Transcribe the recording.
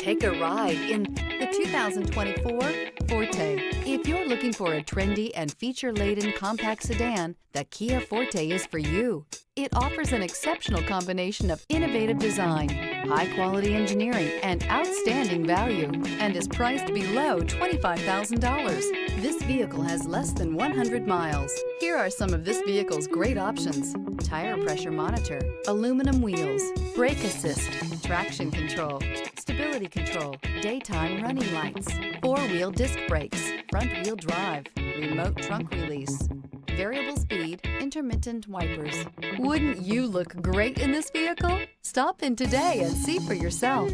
Take a ride in the 2024 Forte. If you're looking for a trendy and feature-laden compact sedan, the Kia Forte is for you. It offers an exceptional combination of innovative design, high-quality engineering, and outstanding value, and is priced below $25,000. This vehicle has less than 100 miles. Here are some of this vehicle's great options: tire pressure monitor, aluminum wheels, brake assist, traction control, stability control, daytime running lights, four-wheel disc brakes, front-wheel drive, remote trunk release, variable speed, intermittent wipers. Wouldn't you look great in this vehicle? Stop in today and see for yourself.